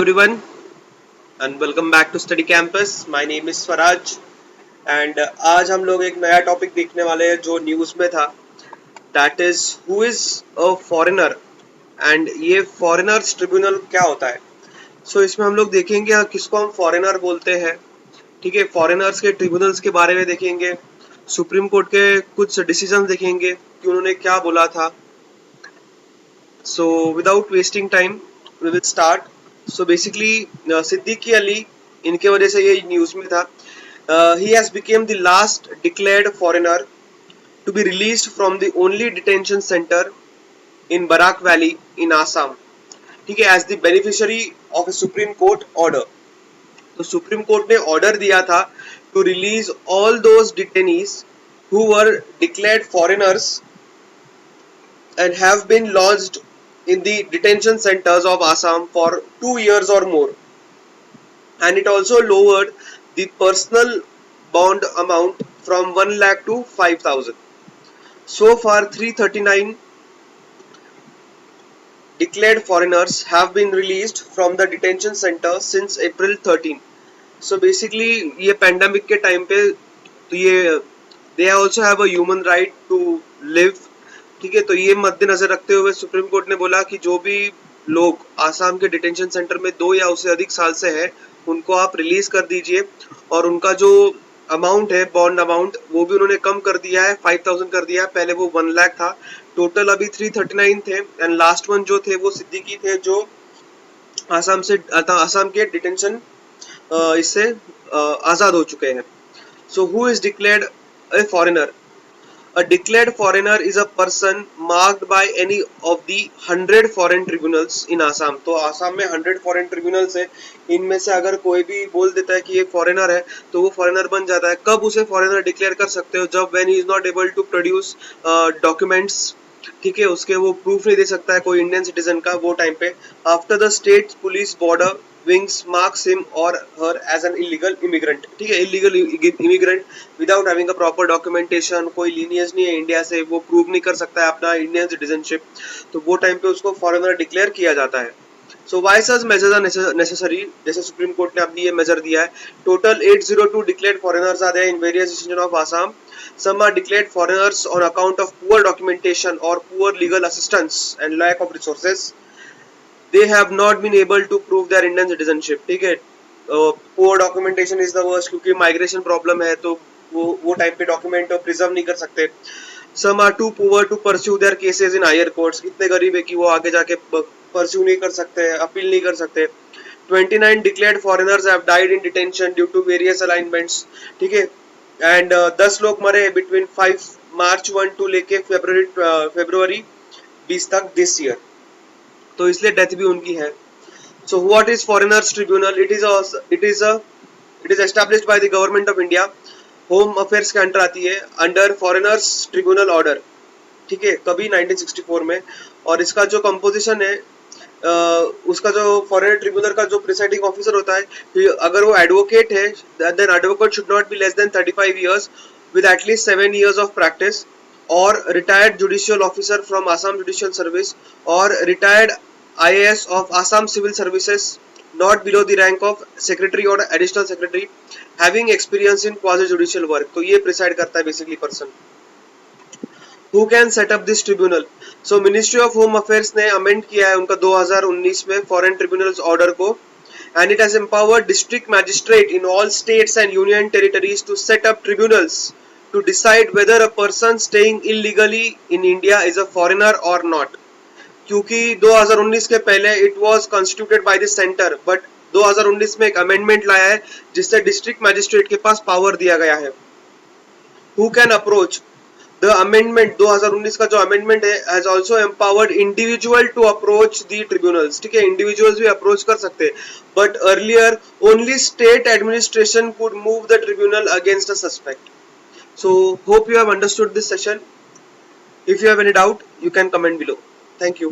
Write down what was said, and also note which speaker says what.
Speaker 1: Everyone and welcome back to Study Campus. My name is Swaraj and आज हम लोग एक नया टॉपिक देखने वाले हैं जो न्यूज़ में था. That is who is a foreigner and ये foreigners ट्रिब्यूनल क्या होता है. So इसमें हम लोग देखेंगे किसको हम फॉरेनर बोलते हैं. ठीक है, फॉरेनर्स के ट्रिब्यूनल्स के बारे में देखेंगे, सुप्रीम कोर्ट के कुछ डिसीजन देखेंगे कि उन्होंने क्या बोला था. So without wasting time we will start. So basically Siddiqui Ali, इनके वजह से ये न्यूज़ में था. He has become the last declared foreigner to be released from the only detention center in Barak Valley in Assam. ठीक है, as the beneficiary of a Supreme Court order. तो supreme court ने order दिया था to release all those detainees who were declared foreigners and have been lodged in the detention centers of Assam for 2 years or more, and it also lowered the personal bond amount from 1 lakh to 5,000. So far 339 declared foreigners have been released from the detention center since April 13. So basically ये pandemic के time पे तो ये they also have a human right to live. ठीक है, तो ये मद्देनजर रखते हुए सुप्रीम कोर्ट ने बोला कि जो भी लोग आसाम के डिटेंशन सेंटर में 2 या उससे अधिक साल से हैं उनको आप रिलीज कर दीजिए, और उनका जो अमाउंट है बॉन्ड अमाउंट वो भी उन्होंने कम कर दिया है, 5,000 कर दिया है. पहले वो 1 लाख था. टोटल अभी 339 थे एंड लास्ट वन जो थे वो सिद्दीकी थे जो आसाम के डिटेंशन इससे आजाद हो चुके हैं. So who is declared A foreigner? A declared foreigner is a person marked by any of the 100 foreign tribunals in Assam. तो आसाम में 100 foreign tribunals है. इनमें से अगर कोई भी बोल देता है कि ये फॉरेनर है तो वो फॉरेनर बन जाता है. कब उसे फॉरेनर डिक्लेयर कर सकते हो? जब when he is not able to produce documents. ठीक है, उसके वो प्रूफ नहीं दे सकता है कोई इंडियन सिटीजन का वो टाइम पे. After the state police border wings marks him or her as an illegal immigrant. ठीक है, illegal immigrant without having a proper documentation, कोई lineage नहीं है इंडिया से, वो प्रूव नहीं कर सकता है अपना इंडियन सिटीजनशिप, तो वो टाइम पे उसको फॉरेनर डिक्लेयर किया जाता है. So why such measures are necessary? जैसे सुप्रीम कोर्ट ने अभी ये मेजर दिया है. Total 802 declared foreigners are there in various regions of Assam. Some are declared foreigners on account of poor documentation or poor legal assistance and lack of resources. They have not been able to prove their Indian citizenship. ठीक है, poor documentation is the worst, क्योंकि migration problem है तो वो type पे document preserve नहीं कर सकते. Some are too poor to pursue their cases in higher courts. इतने गरीब है कि वो आगे जाके परस्यू नहीं कर सकते, अपील नहीं कर सकते. 29 declared foreigners have died in detention due to various alignments. ठीक है, एंड 10 लोग मरे बिटवीन 5 मार्च 1 टू लेके फरवरी 20 तक दिस ईयर, तो इसलिए डेथ भी उनकी है. So what is foreigners tribunal? It is established by the government of India. Home affairs के अंडर आती है, अंडर फॉरेनर्स ट्रिब्यूनल ऑर्डर. ठीक है, कभी 1964 में. और इसका जो कंपोजिशन है उसका जो फॉरेनर ट्रिब्यूनल का जो प्रिसाइडिंग ऑफिसर होता है, अगर वो एडवोकेट है then advocate should not be less than 35 years with at least 7 years of practice, और retired judicial officer from Assam judicial service, और retired IAS of Assam Civil Services not below the rank of secretary or additional secretary having experience in quasi judicial work. तो ये preside करता है basically person. Who can set up this tribunal? So Ministry of Home Affairs ने amend किया है उनका 2019 में foreign tribunals order को, and it has empowered district magistrate in all states and union territories to set up tribunals to decide whether a person staying illegally in India is a foreigner or not. क्योंकि 2019 के पहले it was constituted by the centre, but 2019 में एक amendment लाया है जिससे district magistrate के पास power दिया गया है. Who can approach? The amendment 2019 का जो अमेंडमेंट है has also empowered individual to approach the tribunals. ठीक है, इंडिविजुअल्स भी अप्रोच कर सकते हैं, but earlier only state administration could move the tribunal against a suspect. So hope you have understood this session. If you have any doubt you can comment below. Thank you.